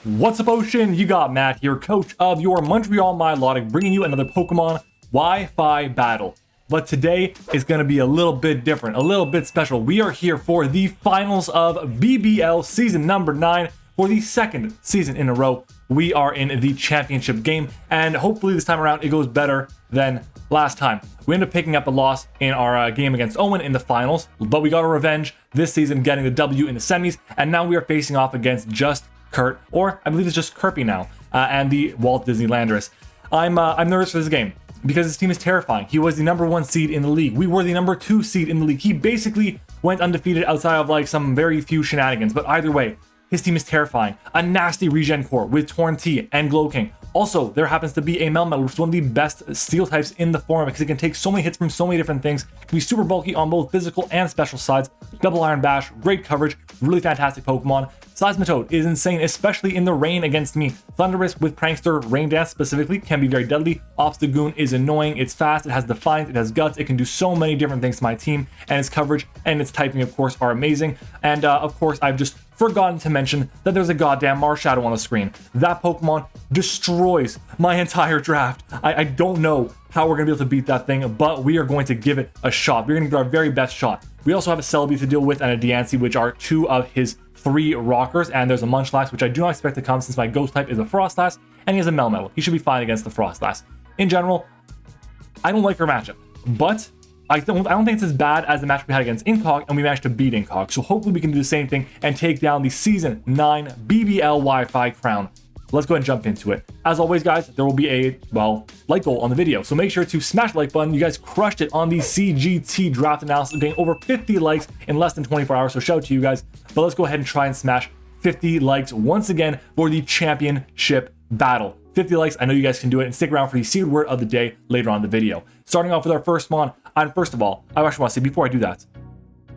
What's up, Ocean? You got Matt here, coach of your Montreal Milotic, bringing you another Pokemon Wi-Fi battle. But today is going to be a little bit different, a little bit special. We are here for the finals of BBL season number 9 for the second season in a row. We are in the championship game, and hopefully this time around it goes better than last time. We ended up picking up a loss in our game against Owen in the finals, but we got our revenge this season, getting the W in the semis, and now we are facing off against just Kurt, or I believe it's just Kirby now, and the Walt Disney Landorus. I'm nervous for this game because this team is terrifying. He was the #1 seed in the league. We were the #2 seed in the league. He basically went undefeated outside of like some very few shenanigans, but either way, his team is terrifying. A nasty regen core with Torn T and Glow King. Also, there happens to be a Melmetal, which is one of the best steel types in the form because it can take so many hits from so many different things. It can be super bulky on both physical and special sides. Double Iron Bash, great coverage, really fantastic Pokemon. Seismitoad is insane, especially in the rain against me. Thundurus with Prankster Rain Dance specifically can be very deadly. Obstagoon is annoying, it's fast, it has Defiance, it has Guts, it can do so many different things to my team, and its coverage and its typing, of course, are amazing. And of course, I've just forgotten to mention that there's a goddamn Marshadow on the screen. That Pokemon destroys my entire draft. I don't know how we're going to be able to beat that thing, but we are going to give it a shot. We're going to give it our very best shot. We also have a Celebi to deal with and a Diancie, which are 2 of his 3 rockers, and there's a Munchlax, which I do not expect to come since my Ghost type is a Frostlass, and he has a Melmetal. He should be fine against the Frostlass. In general, I don't like our matchup, but I don't think it's as bad as the match we had against Incog, and we managed to beat Incog. So hopefully we can do the same thing and take down the Season 9 BBL Wi-Fi crown. Let's go ahead and jump into it. As always, guys, there will be a, well, like goal on the video. So make sure to smash the like button. You guys crushed it on the CGT draft analysis, getting over 50 likes in less than 24 hours. So shout out to you guys. But let's go ahead and try and smash 50 likes once again for the championship battle. 50 likes, I know you guys can do it, and stick around for the secret word of the day later on in the video. Starting off with our first mon, and first of all, I actually want to say before I do that,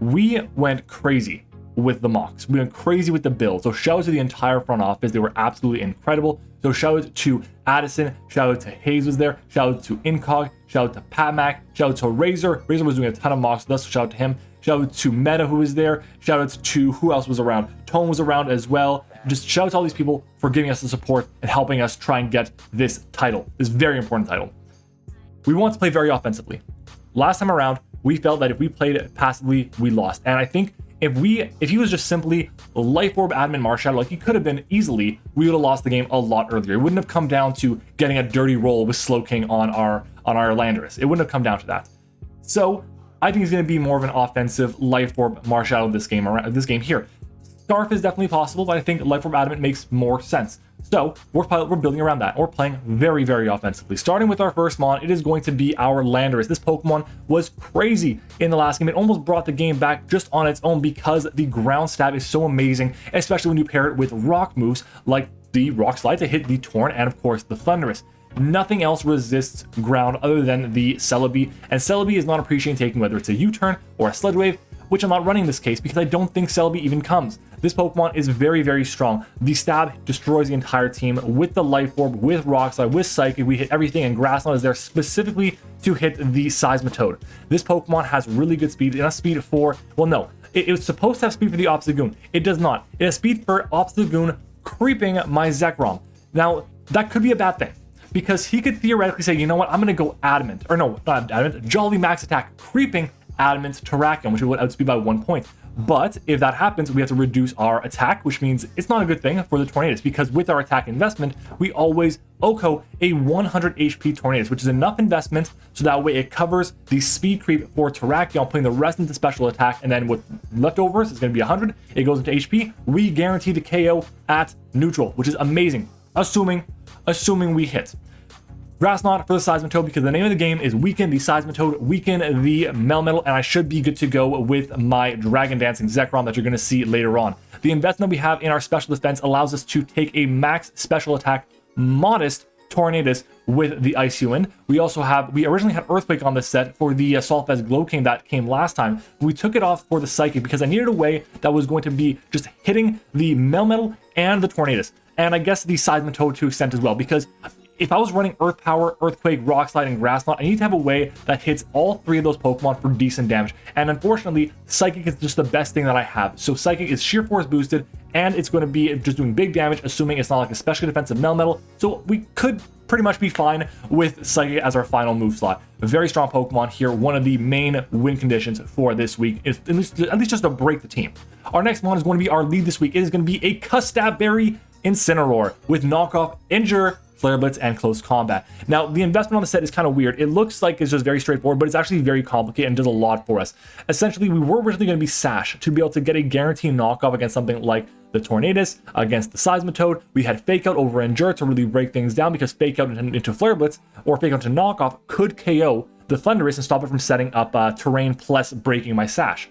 we went crazy with the mocks. We went crazy with the build. So shout out to the entire front office. They were absolutely incredible. So shout out to Addison, shout out to Hayes was there, shout out to Incog, shout out to Pat Mac, shout out to Razorr. Razorr was doing a ton of mocks with us, so shout out to him. Shout out to Meta, who was there. Shout out to who else was around. Tone was around as well. Just shout out to all these people for giving us the support and helping us try and get this title, this very important title. We want to play very offensively. Last time around, we felt that if we played passively, we lost. And I think if he was just simply Life Orb Admin Marshadow, like he could have been easily, we would have lost the game a lot earlier. It wouldn't have come down to getting a dirty roll with Slowking on our Landorus. It wouldn't have come down to that. So I think he's going to be more of an offensive Life Orb Marshadow this game here. Scarf is definitely possible, but I think Life Orb Adamant makes more sense. So we're building around that. We're playing very, very offensively. Starting with our first mon, it is going to be our Landorus. This Pokemon was crazy in the last game. It almost brought the game back just on its own because the ground stab is so amazing, especially when you pair it with rock moves like the Rock Slide to hit the Torn and of course the Thundurus. Nothing else resists ground other than the Celebi, and Celebi is not appreciating taking whether it's a U-turn or a Sludge Wave, which I'm not running in this case because I don't think Celebi even comes. This Pokemon is very, very strong. The stab destroys the entire team with the Life Orb, with Rock Slide, with Psychic. We hit everything, and Grass Knot is there specifically to hit the Seismitoad. This Pokemon has really good speed. It has speed for, well, no, it was supposed to have speed for the Obstagoon. It does not. It has speed for Obstagoon creeping my Zekrom. Now, that could be a bad thing, because he could theoretically say, you know what, I'm going to go Adamant, or no, not Adamant, Jolly Max Attack, creeping Adamant Terrakion, which would outspeed by 1 point. But if that happens, we have to reduce our attack, which means it's not a good thing for the Tornadus, because with our attack investment, we always OHKO a 100 HP Tornadus, which is enough investment so that way it covers the speed creep for Terrakion, putting the rest into special attack, and then with leftovers, it's going to be 100. It goes into HP. We guarantee the KO at neutral, which is amazing, assuming we hit. Grass Knot for the Seismitoad, because the name of the game is weaken the Seismitoad, weaken the Melmetal, and I should be good to go with my Dragon Dancing Zekrom that you're going to see later on. The investment we have in our special defense allows us to take a max special attack, modest Tornadus with the Icy Wind. We originally had Earthquake on this set for the Saltfest Glow King that came last time. We took it off for the Psychic because I needed a way that was going to be just hitting the Melmetal and the Tornadus, and I guess the Seismitoad to extent as well, because if I was running Earth Power, Earthquake, Rock Slide, and Grass Knot, I need to have a way that hits all 3 of those Pokemon for decent damage. And unfortunately, Psychic is just the best thing that I have. So Psychic is Sheer Force boosted, and it's going to be just doing big damage, assuming it's not like a specially defensive Melmetal. So we could pretty much be fine with Psychic as our final move slot. A very strong Pokemon here, one of the main win conditions for this week, is at least just to break the team. Our next one is going to be our lead this week. It is going to be a Custap Berry Incineroar with knockoff, Injure, Flare Blitz, and Close Combat. Now, the investment on the set is kind of weird. It looks like it's just very straightforward, but it's actually very complicated and does a lot for us. Essentially, we were originally going to be Sash to be able to get a guaranteed knockoff against something like the Tornadus, against the Seismitoad. We had Fake Out over Endure to really break things down because Fake Out into Flare Blitz or Fake Out to knockoff could KO the Thundurus and stop it from setting up terrain plus breaking my Sash.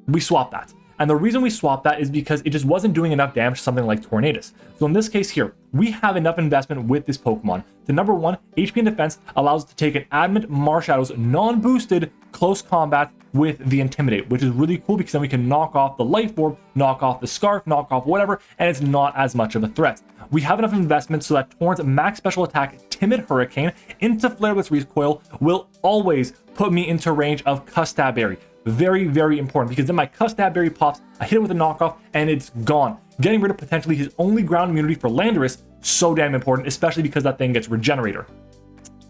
We swapped that. And the reason we swapped that is because it just wasn't doing enough damage to something like Tornadus. So in this case here, we have enough investment with this Pokemon. The number 1, HP and defense allows us to take an Adamant Marshallow's non-boosted close combat with the Intimidate, which is really cool because then we can knock off the Life Orb, knock off the Scarf, knock off whatever, and it's not as much of a threat. We have enough investment so that Torrent's max special attack Timid Hurricane into Flare Blitz Recoil will always put me into range of Custap Berry. Very, very important because then my Custap Berry pops, I hit it with a knockoff, and it's gone. Getting rid of potentially his only ground immunity for Landorus, so damn important, especially because that thing gets Regenerator.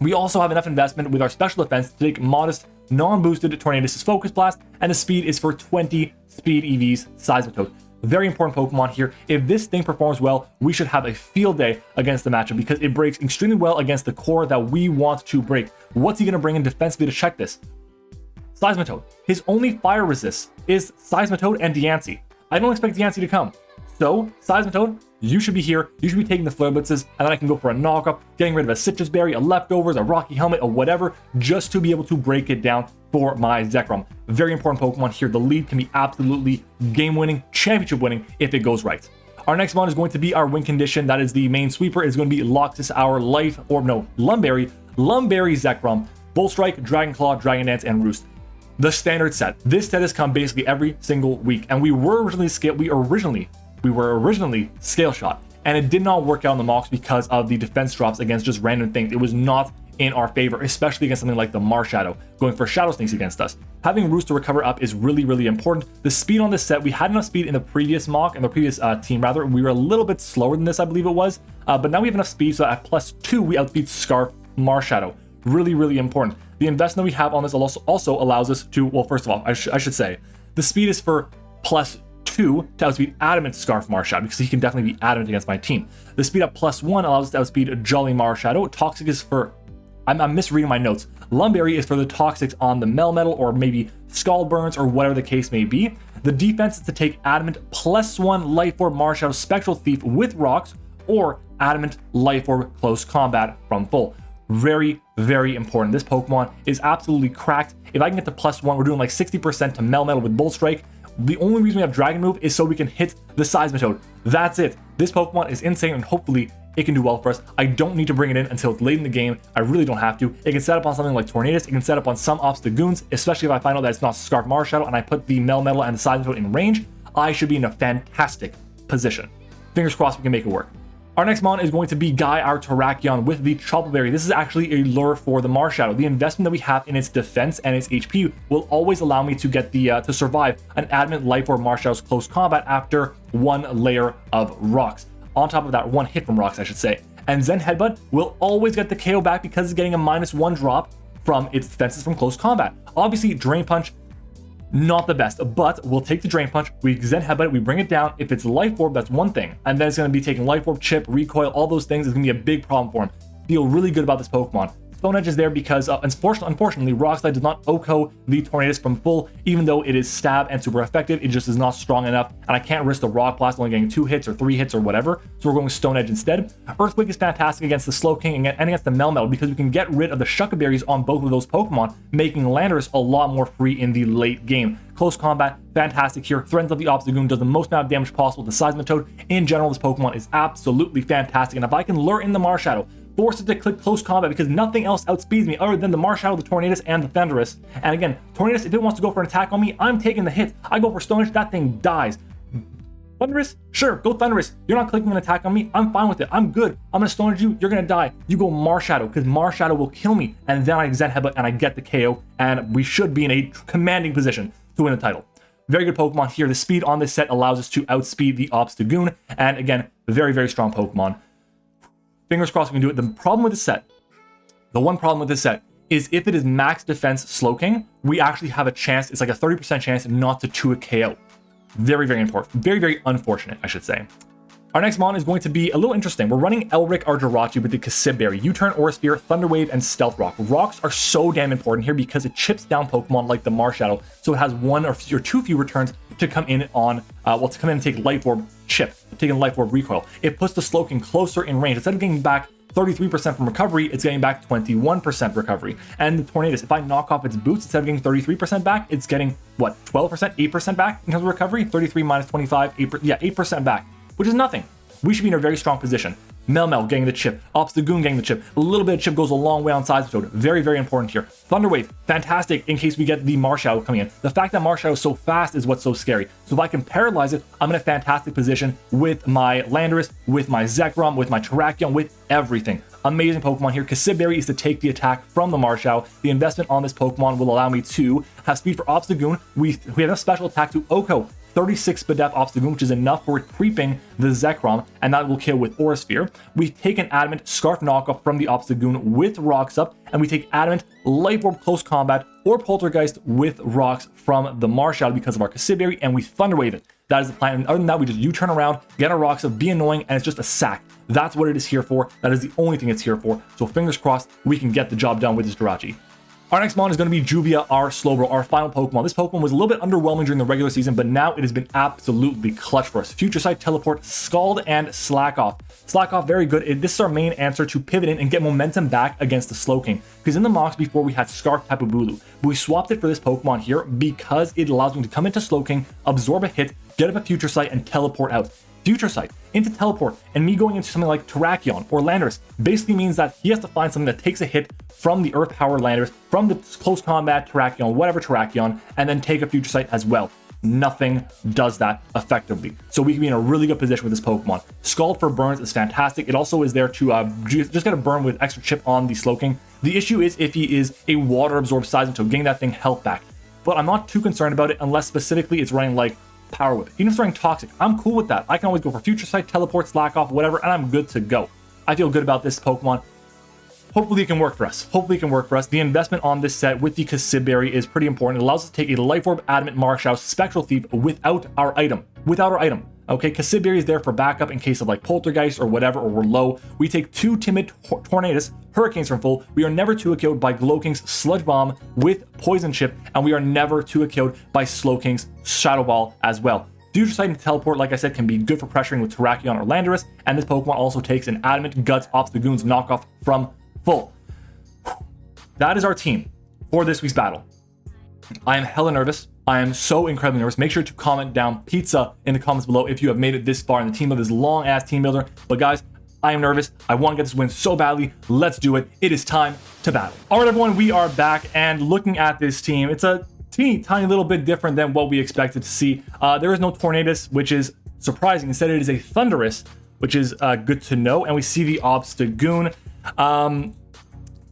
We also have enough investment with our special defense to take modest, non-boosted Tornadus' Focus Blast, and the speed is for 20 speed EVs Seismitoad. Very important Pokemon here. If this thing performs well, we should have a field day against the matchup because it breaks extremely well against the core that we want to break. What's he going to bring in defensively to check this? Seismitoad. His only fire resist is Seismitoad and Diancie. I don't expect Diancie to come. So, Seismitoad, you should be here. You should be taking the Flare Blitzes, and then I can go for a knockup, getting rid of a Citrus Berry, a Leftovers, a Rocky Helmet, or whatever, just to be able to break it down for my Zekrom. Very important Pokemon here. The lead can be absolutely game-winning, championship-winning if it goes right. Our next one is going to be our win condition. That is the main sweeper. It's going to be Loxus, our Lumberry Zekrom, Bull Strike, Dragon Claw, Dragon Dance, and Roost. The standard set. This set has come basically every single week, and we were originally scale shot, and it did not work out in the mocks because of the defense drops against just random things. It was not in our favor, especially against something like the Marshadow, going for Shadow Sneaks against us. Having Roost to recover up is really, really important. The speed on this set, we had enough speed in the previous mock, in the previous team rather. We were a little bit slower than this, I believe it was, but now we have enough speed so that at +2, we outspeed Scarf Marshadow. Really, really important. The investment we have on this also allows us to, well, first of all, I should say, the speed is for +2 to outspeed Adamant Scarf Marshadow because he can definitely be Adamant against my team. The speed up +1 allows us to outspeed Jolly Marshadow. Toxic is for, I'm misreading my notes. Lumberry is for the Toxics on the Melmetal or maybe Scald Burns or whatever the case may be. The defense is to take Adamant +1 Life Orb Marshadow Spectral Thief with Rocks or Adamant Life Orb Close Combat from full. Very, very important. This Pokemon is absolutely cracked. If I can get to +1, we're doing like 60% to Melmetal with Bull Strike. The only reason we have Dragon Move is so we can hit the Seismitoad. That's it. This Pokemon is insane, and hopefully it can do well for us. I don't need to bring it in until it's late in the game. I really don't have to. It can set up on something like Tornadus. It can set up on some Obstagoons, especially if I find out that it's not Scarf Marshadow and I put the Melmetal and the Seismitoad in range. I should be in a fantastic position. Fingers crossed we can make it work. Our next mon is going to be Guy, our Terrakion, with the Chople Berry. This is actually a lure for the Marshadow. The investment that we have in its defense and its HP will always allow me to get the to survive an Adamant Life Orb Marshadow's close combat after one layer of rocks. On top of that, one hit from rocks, I should say. And Zen Headbutt will always get the KO back because it's getting a -1 drop from its defenses from close combat. Obviously, Drain Punch, not the best, but we'll take the Drain Punch, we Zen Headbutt, we bring it down. If it's Life Orb, that's one thing. And then it's going to be taking Life Orb, Chip, Recoil, all those things is going to be a big problem for him. Feel really good about this Pokemon. Stone Edge is there because, unfortunately, Rock Slide does not OHKO the Tornadus from full, even though it is stab and super effective. It just is not strong enough, and I can't risk the Rock Blast only getting 2 hits or 3 hits or whatever, so we're going with Stone Edge instead. Earthquake is fantastic against the Slowking and against the Melmetal because we can get rid of the Shuca Berries on both of those Pokemon, making Landorus a lot more free in the late game. Close combat, fantastic here. Threatens of the Obstagoon, does the most amount of damage possible to Seismitoad. In general, this Pokemon is absolutely fantastic, and if I can lure in the Marshadow, force it to click close combat because nothing else outspeeds me other than the Marshadow, the Tornadus, and the Thundurus. And again, Tornadus, if it wants to go for an attack on me, I'm taking the hit. I go for Stone Edge, that thing dies. Thunderous? Sure, go Thunderous. You're not clicking an attack on me. I'm fine with it. I'm good. I'm gonna Stone Edge you. You're gonna die. You go Marshadow, because Marshadow will kill me. And then I Zen Headbutt and I get the KO. And we should be in a commanding position to win the title. Very good Pokemon here. The speed on this set allows us to outspeed the Obstagoon. And again, very, very strong Pokemon. Fingers crossed we can do it. The problem with this set, the one problem with this set, is if it is max defense Slowking, we actually have a chance. It's like a 30% chance not to 2 a KO. Very, very important. Very, very unfortunate, I should say. Our next mon is going to be a little interesting. We're running Elric our Jirachi with the Custap Berry, U-Turn, Aura Sphere, Thunder Wave, and Stealth Rock. Rocks are so damn important here because it chips down Pokemon like the Marshadow, so it has 1 or 2 fewer turns to come in on, to come in and take Life Orb chip, taking Life Orb recoil. It puts the Slowking closer in range. Instead of getting back 33% from recovery, it's getting back 21% recovery. And the Tornadus, if I knock off its boots, instead of getting 33% back, it's getting, what, 12%, 8% back in terms of recovery? 33 minus 25, 8% back, which is nothing. We should be in a very strong position. Melmel getting the chip, Obstagoon getting the chip. A little bit of chip goes a long way on Seismitoad. Very, very important here. Thunder Wave, fantastic in case we get the Marshadow coming in. The fact that Marshadow is so fast is what's so scary. So if I can paralyze it, I'm in a fantastic position with my Landorus, with my Zekrom, with my Terrakion, with everything. Amazing Pokemon here. Custap Berry is to take the attack from the Marshadow. The investment on this Pokemon will allow me to have speed for Obstagoon. We have a special attack to Oko. 36 Spadef Obstagoon, which is enough for creeping the Zekrom, and that will kill with Aura Sphere. We take an Adamant Scarf knockoff from the Obstagoon with Rocks Up, and we take Adamant Life Orb Close Combat or Poltergeist with Rocks from the Marshadow because of our Custap Berry, and we Thunder Wave it. That is the plan. And other than that, we just U-turn around, get our Rocks Up, be annoying, and it's just a sack. That's what it is here for. That is the only thing it's here for. So fingers crossed, we can get the job done with this Jirachi. Our next mon is going to be Juvia, our Slowbro, our final Pokemon. This Pokemon was a little bit underwhelming during the regular season, but now it has been absolutely clutch for us. Future Sight, Teleport, Scald, and Slack Off. Slack Off, very good. This is our main answer to pivot in and get momentum back against the Slowking. Because in the mocks before, we had Scarf Tapu Bulu, but we swapped it for this Pokemon here because it allows me to come into Slowking, absorb a hit, get up a Future Sight, and teleport out. Future Sight into Teleport, and me going into something like Terrakion or Landorus basically means that he has to find something that takes a hit from the Earth Power Landorus, from the Close Combat Terrakion, whatever Terrakion, and then take a Future Sight as well. Nothing does that effectively. So we can be in a really good position with this Pokemon. Scald for burns is fantastic. It also is there to just get a burn with extra chip on the Slowking. The issue is if he is a water absorbed Seismitoad, getting that thing health back. But I'm not too concerned about it unless specifically it's running like Power Whip. Even if it's running Toxic, I'm cool with that. I can always go for Future Sight, Teleport, Slack Off, whatever, and I'm good to go. I feel good about this Pokemon. Hopefully it can work for us. Hopefully it can work for us. The investment on this set with the Custap Berry is pretty important. It allows us to take a Life Orb, Adamant, Marshadow, Spectral Thief without our item. Okay, Custap Berry is there for backup in case of like Poltergeist or whatever, or we're low. We take 2 Timid Tornadus, Hurricanes from full. We are never 2-KO'd by Glowking's Sludge Bomb with Poison Chip, and we are never 2-KO'd by Slowking's Shadow Ball as well. Future Sight and Teleport, like I said, can be good for pressuring with Terrakion or Landorus, and this Pokemon also takes an Adamant, Guts, Obstagoon's knockoff from full. That is our team for this week's battle. I am hella nervous. I am so incredibly nervous. Make sure to comment down pizza in the comments below if you have made it this far in the team of this long ass team builder. But guys, I am nervous. I want to get this win so badly. Let's do it. It is time to battle. All right, everyone, we are back, and looking at this team, it's a tiny little bit different than what we expected to see. There is no Tornadus, which is surprising. Instead, it is a Thunderous, which is good to know. And we see the Obstagoon.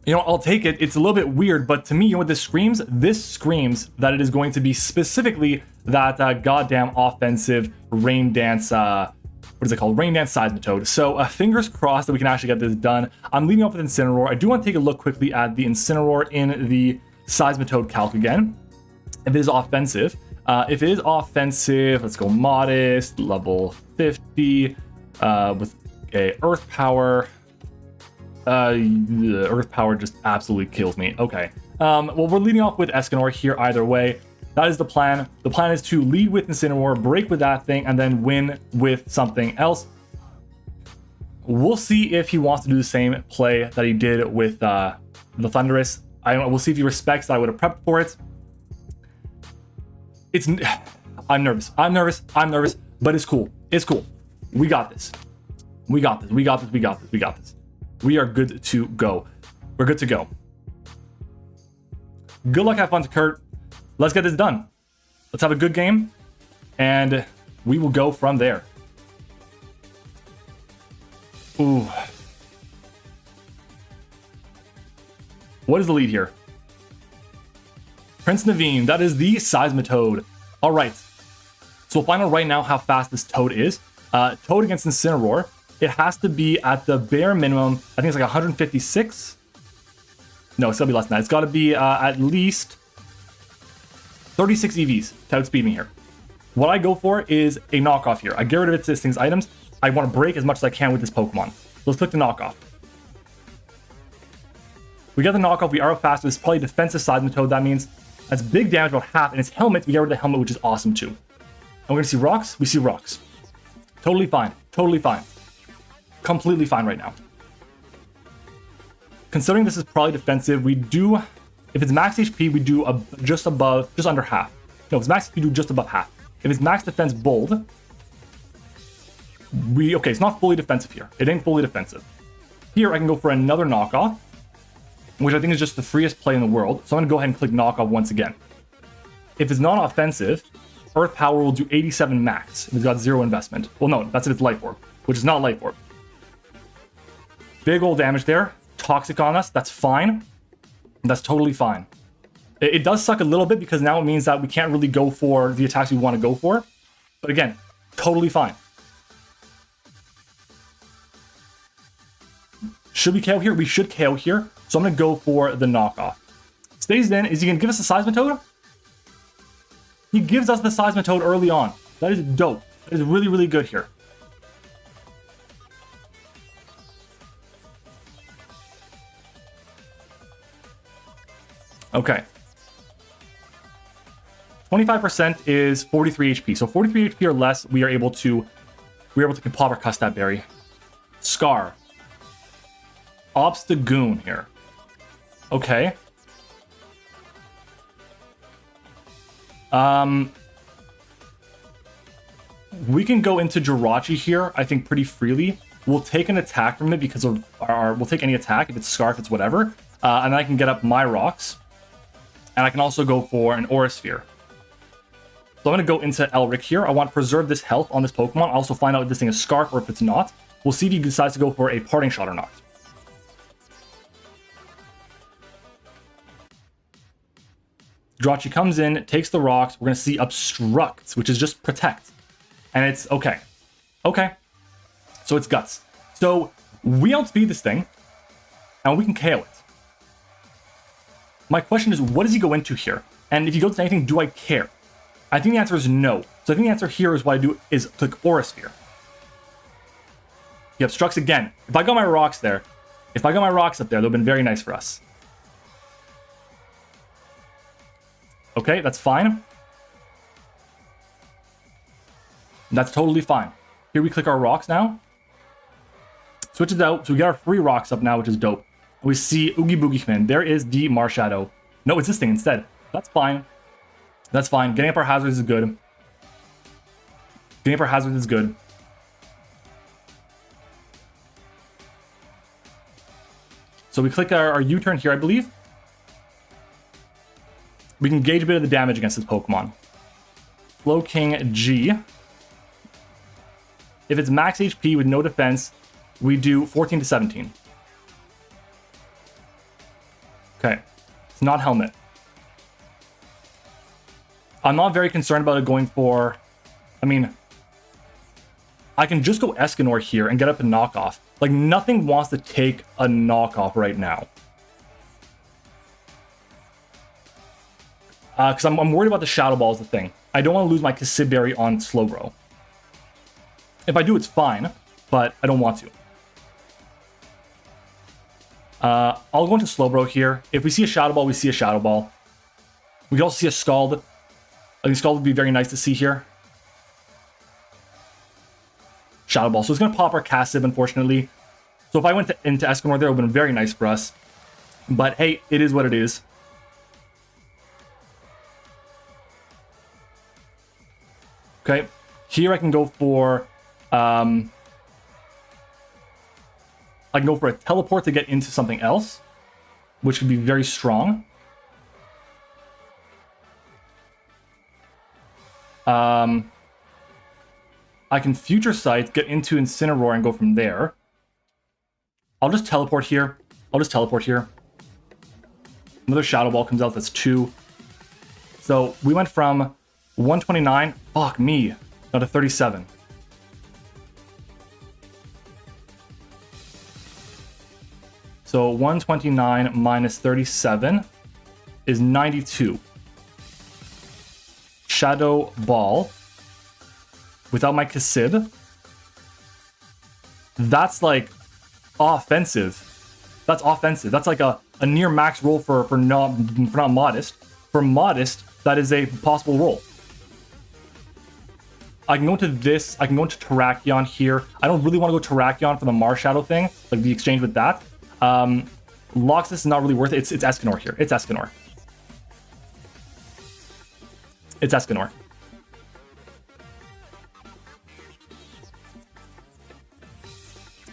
You know, I'll take it. It's a little bit weird, but to me, you know what this screams? This screams that it is going to be specifically that goddamn offensive Rain Dance, what is it called? Rain Dance Seismitoad. So fingers crossed that we can actually get this done. I'm leading off with Incineroar. I do want to take a look quickly at the Incineroar in the Seismitoad calc again. If it is offensive, let's go modest, level 50, with a Earth Power. Earth Power just absolutely kills me. Okay. Well, we're leading off with Escanor here either way. That is the plan. The plan is to lead with Incineroar, break with that thing, and then win with something else. We'll see if he wants to do the same play that he did with the Thunderous. We'll see if he respects that I would have prepped for it. I'm nervous, but it's cool. It's cool. We got this. We are good to go. We're good to go. Good luck, have fun to Kurt. Let's get this done. Let's have a good game. And we will go from there. Ooh. What is the lead here? Prince Naveen, that is the Seismitoad. All right. So we'll find out right now how fast this Toad is. Toad against Incineroar. It has to be at the bare minimum, I think it's like 156. No, it's gotta be less than that. It's gotta be at least 36 EVs to outspeed me here. What I go for is a knockoff here. I get rid of this thing's items. I want to break as much as I can with this Pokemon. Let's click the knockoff. We get the knockoff. We are faster. This is probably defensive Seismitoad. That means that's big damage, about half. And its helmet, we get rid of the helmet, which is awesome too. And we're going to see rocks. We see rocks. Totally fine. Totally fine. Completely fine right now. Considering this is probably defensive, we do, if it's max HP, we do just under half. No, if it's max HP, we do just above half. If it's max defense bold, okay, it's not fully defensive here. It ain't fully defensive. Here, I can go for another knockoff, which I think is just the freest play in the world. So I'm going to go ahead and click knockoff once again. If it's not offensive, Earth Power will do 87 max if it's got 0 investment. Well, no, that's if it's Life Orb, which is not Life Orb. Big old damage there. Toxic on us. That's fine. That's totally fine. It does suck a little bit because now it means that we can't really go for the attacks we want to go for. But again, totally fine. Should we KO here? We should KO here. So I'm going to go for the knockoff. Stays in. Is he going to give us a Seismitoad? He gives us the Seismitoad early on. That is dope. That is really, really good here. Okay. 25% is 43 HP. So 43 HP or less, we are able to pop our Custap Berry. Scar. Obstagoon here. Okay. We can go into Jirachi here, I think, pretty freely. We'll take an attack from it because of we'll take any attack, if it's Scarf, it's whatever. And then I can get up my rocks. And I can also go for an Aura Sphere. So I'm going to go into Elric here. I want to preserve this health on this Pokemon. I'll also find out if this thing is Scarf or if it's not. We'll see if he decides to go for a Parting Shot or not. Jirachi comes in, takes the rocks. We're going to see Obstruct, which is just Protect. And it's okay. Okay. So it's Guts. So we outspeed this thing, and we can KO it. My question is, what does he go into here? And if he goes to anything, do I care? I think the answer is no. So I think the answer here is what I do is click Aura Sphere. He obstructs again. If I got my rocks there, if I got my rocks up there, that would have been very nice for us. Okay, that's fine. That's totally fine. Here we click our rocks now. Switch it out. So we got our 3 rocks up now, which is dope. We see Oogie Boogie come in. There is the Marshadow. No, it's this thing instead. That's fine. That's fine. Getting up our hazards is good. Getting up our hazards is good. So we click our U-turn here, I believe. We can gauge a bit of the damage against this Pokemon. Slowking G. If it's max HP with no defense, we do 14 to 17. Okay, it's not Helmet. I'm not very concerned about it going for... I mean, I can just go Escanor here and get up a knockoff. Like, nothing wants to take a knockoff right now. Because I'm worried about the Shadow Ball is the thing. I don't want to lose my Custap Berry on Slowbro. If I do, it's fine, but I don't want to. I'll go into Slowbro here. If we see a Shadow Ball, we see a Shadow Ball. We can also see a Scald. I think Scald would be very nice to see here. Shadow Ball. So it's going to pop our Custap, unfortunately. So if I went into Escanor there, it would have been very nice for us. But hey, it is what it is. Okay. Here I can go for... I can go for a teleport to get into something else, which could be very strong. I can Future Sight, get into Incineroar, and go from there. I'll just teleport here. Another Shadow Ball comes out, that's 2. So we went from 129, fuck me, down to 37. So 129 minus 37 is 92. Shadow Ball. Without my Custap. That's like offensive. That's offensive. That's like a near max roll for not Modest. For Modest, that is a possible roll. I can go into this. I can go into Terrakion here. I don't really want to go Terrakion for the Marshadow thing, like the exchange with that. Loxus is not really worth it. It's Escanor here. It's Escanor. It's Escanor.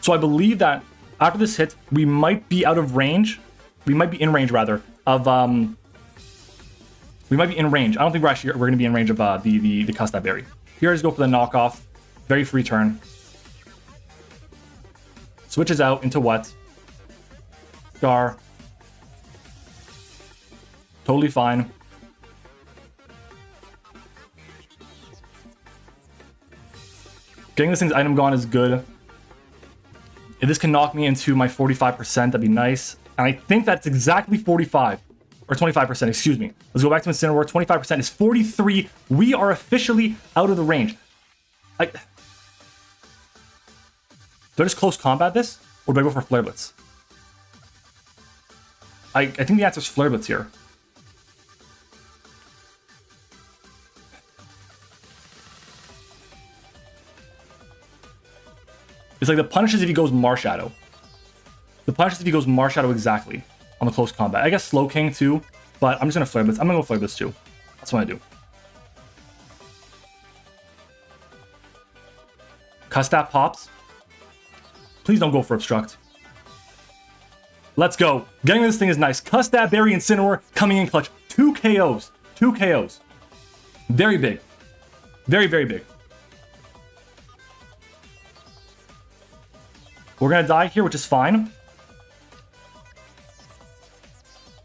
So I believe that after this hit, we might be out of range. We might be in range, rather, of... we might be in range. I don't think we're going to be in range of the Custap Berry. Here, just go for the knockoff. Very free turn. Switches out into what? Scar. Totally fine. Getting this thing's item gone is good. If this can knock me into my 45%, that'd be nice. And I think that's exactly 45. Or 25%, excuse me. Let's go back to Incineroar. 25% is 43. We are officially out of the range. Do I just close combat this? Or do I go for Flare Blitz? I think the answer is Flare Blitz here. It's like the punishes if he goes Marshadow. The punishes if he goes Marshadow exactly on the close combat. I guess Slow King too, but I'm just gonna Flare Blitz. I'm gonna go Flare Blitz too. That's what I do. Custap pops. Please don't go for Obstruct. Let's go. Getting this thing is nice. Custap Berry Incineroar coming in clutch. 2 KOs. 2 KOs. Very big. Very, very big. We're gonna die here, which is fine.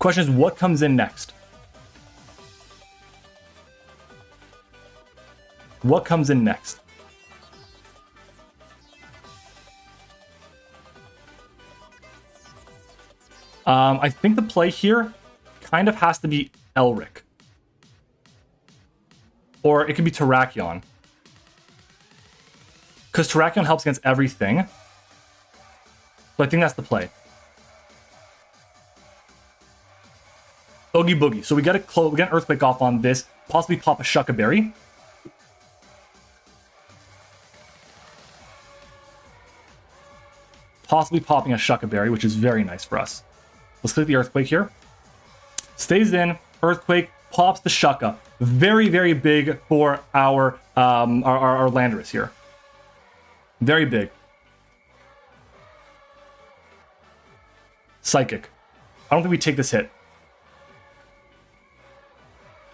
Question is, what comes in next? What comes in next? I think the play here kind of has to be Elric. Or it could be Terrakion. Because Terrakion helps against everything. So I think that's the play. Oogie Boogie. So we get an Earthquake off on this. Possibly pop a Shucka Berry. Possibly popping a Shucka Berry, which is very nice for us. Let's click the Earthquake here. Stays in. Earthquake pops the Shucka. Very, very big for our Landorus here. Very big. Psychic. I don't think we take this hit.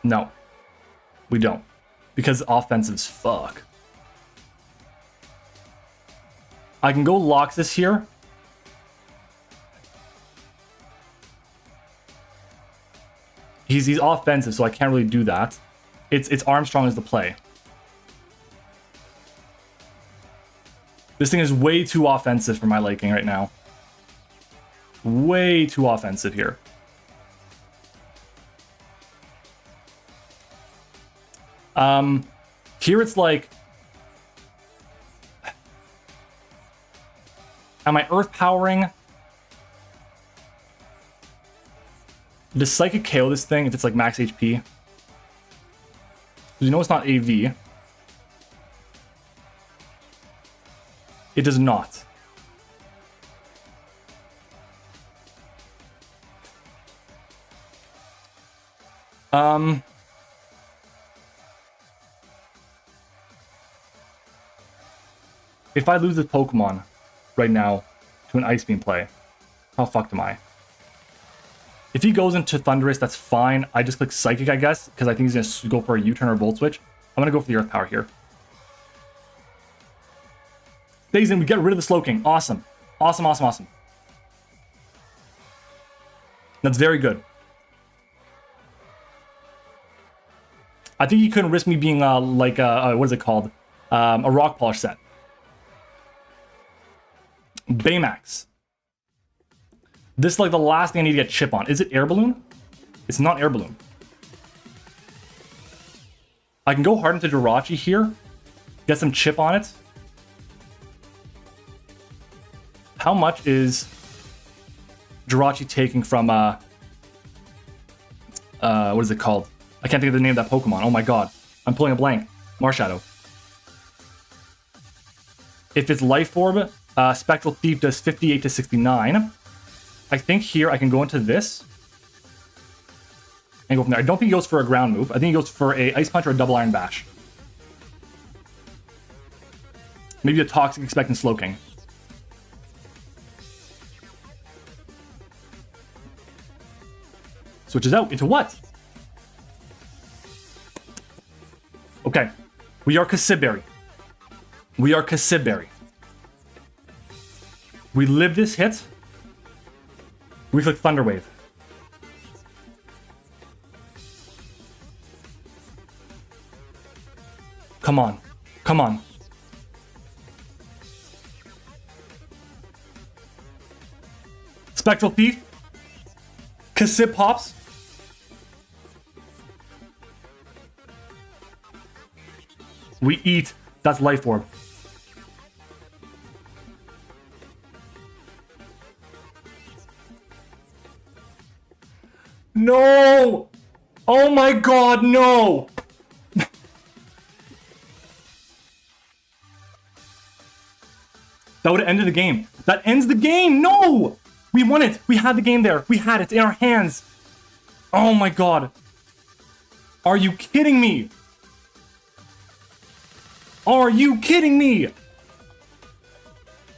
No. We don't. Because offensive's fuck. I can go Loxus here. He's offensive, so I can't really do that. It's Armstrong is the play. This thing is way too offensive for my liking right now. Way too offensive here. Here it's like... Am I Earth Powering? Does Psychic KO this thing if it's like max HP? You know it's not AV. It does not. If I lose this Pokemon right now to an Ice Beam play, how fucked am I? If he goes into Thundurus, that's fine. I just click Psychic, I guess, because I think he's going to go for a U-turn or Volt Switch. I'm going to go for the Earth Power here. Stays in. We get rid of the Slow King. Awesome. Awesome, awesome, awesome. That's very good. I think he couldn't risk me being like what is it called? A rock polish set. Baymax. This is like the last thing I need to get chip on. Is it air balloon? It's not air balloon. I can go hard into Jirachi here. Get some chip on it. How much is Jirachi taking from what is it called? I can't think of the name of that Pokemon. Oh my god. I'm pulling a blank. Marshadow. If it's Life Orb, Spectral Thief does 58 to 69. I think here I can go into this and go from there. I don't think he goes for a ground move. I think he goes for a Ice Punch or a Double Iron Bash. Maybe a Toxic expecting Slowking. Switches out into what? Okay. We are Custap Berry. We are Custap Berry. We live this hit. We click Thunder Wave. Come on. Come on. Spectral Thief. Custap pops. We eat. That's Life Orb. No! Oh my god, no! That would have ended the game. That ends the game! No! We won it! We had the game there. We had it in our hands. Oh my god. Are you kidding me? Are you kidding me?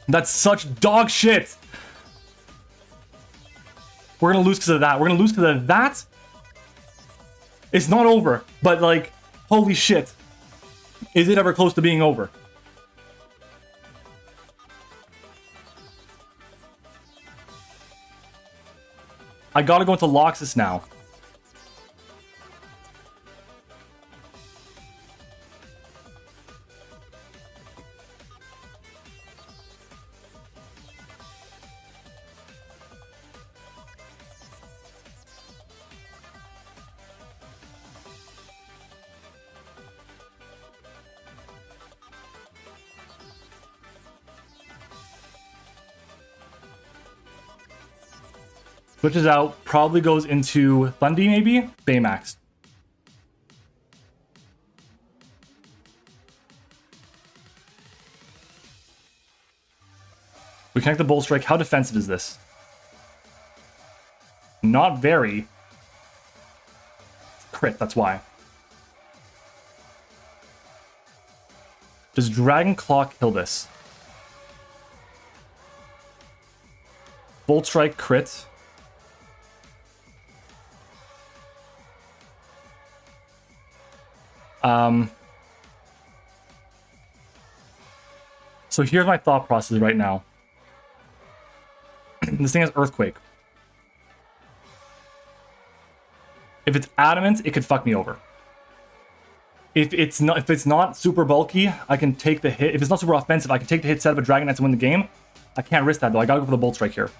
That's such dog shit. We're gonna lose because of that. We're gonna lose because of that. It's not over, but like, holy shit. Is it ever close to being over? I gotta go into Loxus now. Switches out, probably goes into Thundy maybe? Baymax. We connect the Bull Strike. How defensive is this? Not very. Crit, that's why. Does Dragon Claw kill this? Bolt Strike, crit. So here's my thought process right now. This thing has Earthquake. If it's adamant, it could fuck me over. If it's not super bulky, I can take the hit. If it's not super offensive, I can take the hit, set up a Dragon Dance and win the game. I can't risk that though. I gotta go for the Bolt Strike here.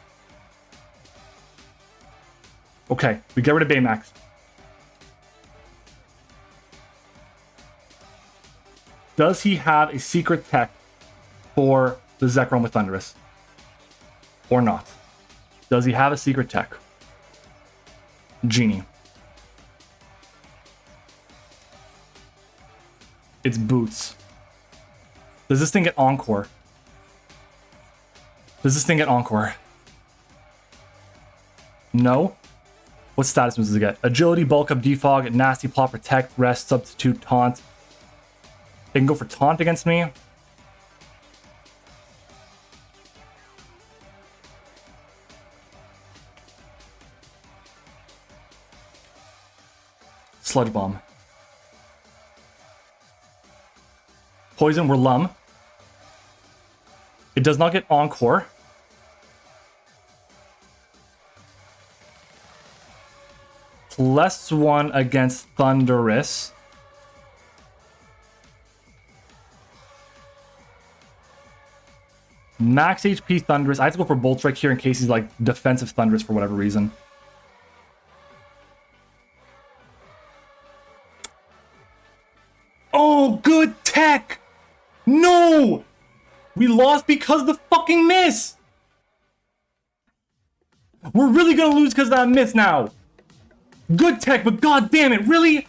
Okay, we get rid of Baymax. Does he have a secret tech for the Zekrom with Thundurus? Or not? Does he have a secret tech? Genie. It's Boots. Does this thing get Encore? Does this thing get Encore? No? What status moves does it get? Agility, Bulk Up, Defog, Nasty Plot, Protect, Rest, Substitute, Taunt. They can go for Taunt against me. Sludge Bomb. Poison, we're Lum. It does not get Encore. +1 against Thunderous. Max HP Thunderous. I have to go for Bolt Strike here in case he's like defensive Thunderous for whatever reason. Oh, good tech! No! We lost because of the fucking miss! We're really gonna lose because of that miss now. Good tech, but god damn it, really?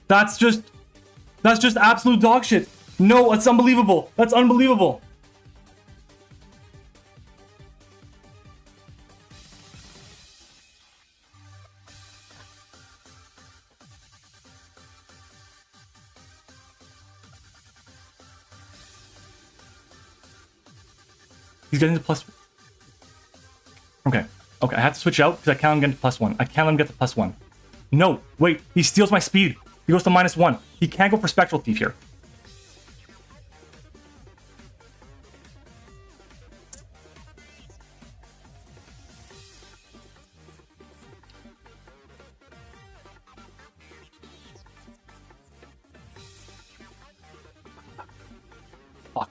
That's just absolute dog shit. No, it's unbelievable. That's unbelievable. He's getting to plus. Okay, I have to switch out because I can't let him get to +1. I can't let him get to +1. No, wait, he steals my speed. He goes to -1. He can't go for Spectral Thief here. Fuck.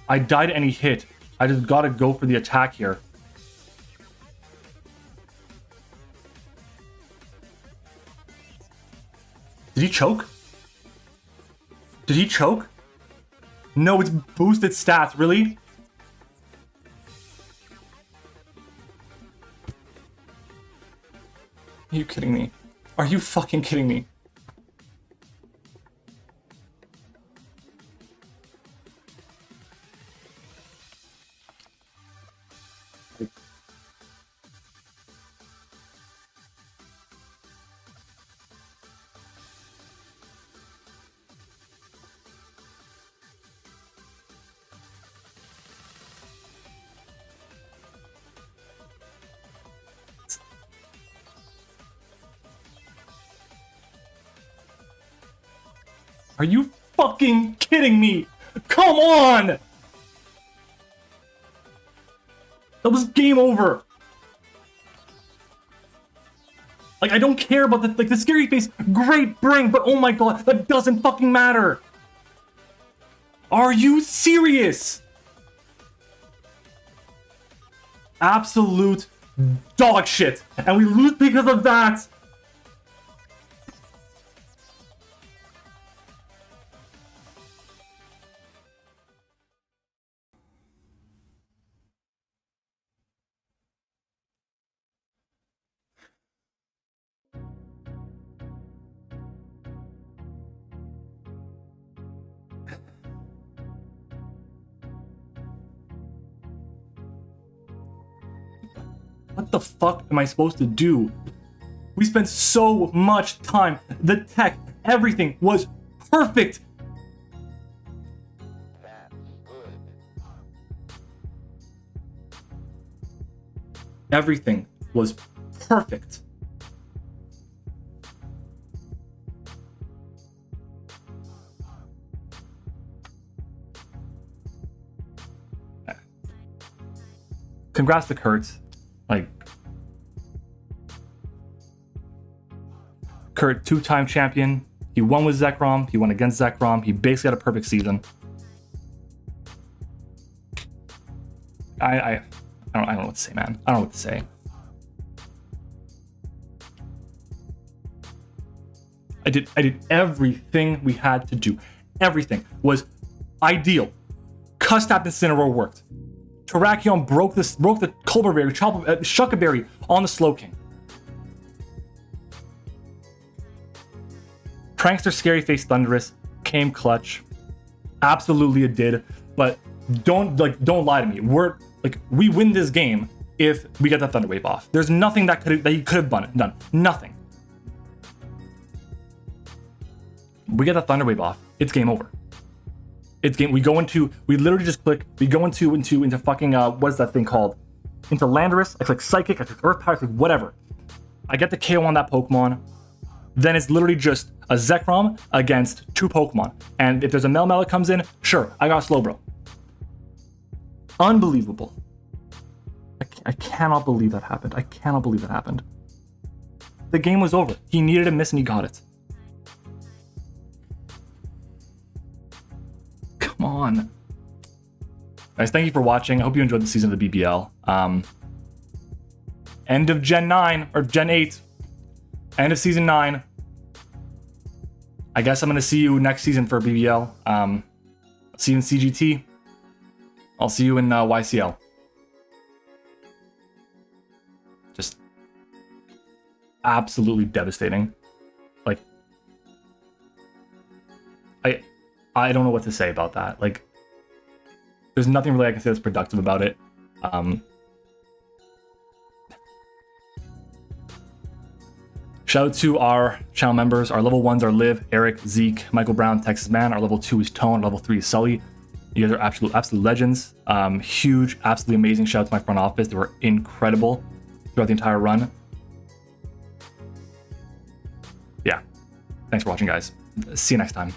I died and he hit. I just gotta go for the attack here. Did he choke? Did he choke? No, it's boosted stats, really? Are you kidding me? Are you fucking kidding me? Are you fucking kidding me? Come on! That was game over. Like, I don't care about the scary face. Great bring, but oh my god, that doesn't fucking matter. Are you serious? Absolute dog shit. And we lose because of that. What the fuck am I supposed to do? We spent so much time. The tech, everything was perfect. Everything was perfect. Congrats to Kurt. Like, Kurt, 2-time champion. He won with Zekrom. He won against Zekrom. He basically had a perfect season. I don't know what to say, man. I don't know what to say. I did everything we had to do. Everything was ideal. Custap Incineroar worked. Terrakion broke the Colbur Berry, Shucka Berry on the Slowking. Prankster Scary Face Thunderous came clutch. Absolutely it did, but don't lie to me. We win this game if we get that Thunder Wave off. There's nothing that he could have done. Nothing. We get that Thunder Wave off, it's game over. It's game. We literally just click. We go into fucking what is that thing called? into Landorus, I click Psychic, I click Earth Power, I click whatever. I get the KO on that Pokemon. Then it's literally just a Zekrom against 2 Pokemon. And if there's a Melmetal that comes in, sure, I got Slowbro. Unbelievable. I cannot believe that happened. I cannot believe that happened. The game was over. He needed a miss and he got it. Come on. Guys, thank you for watching. I hope you enjoyed the season of the BBL. End of Gen 9, or Gen 8. End of Season 9. I guess I'm going to see you next season for BBL. See you in CGT. I'll see you in YCL. Just absolutely devastating. Like, I don't know what to say about that. Like, there's nothing really I can say that's productive about it. Shout out to our channel members. Our level 1s are Liv, Eric, Zeke, Michael Brown, Texas Man. Our level 2 is Tone. Our level 3 is Sully. You guys are absolute legends. Huge, absolutely amazing shout out to my front office. They were incredible throughout the entire run. Yeah. Thanks for watching, guys. See you next time.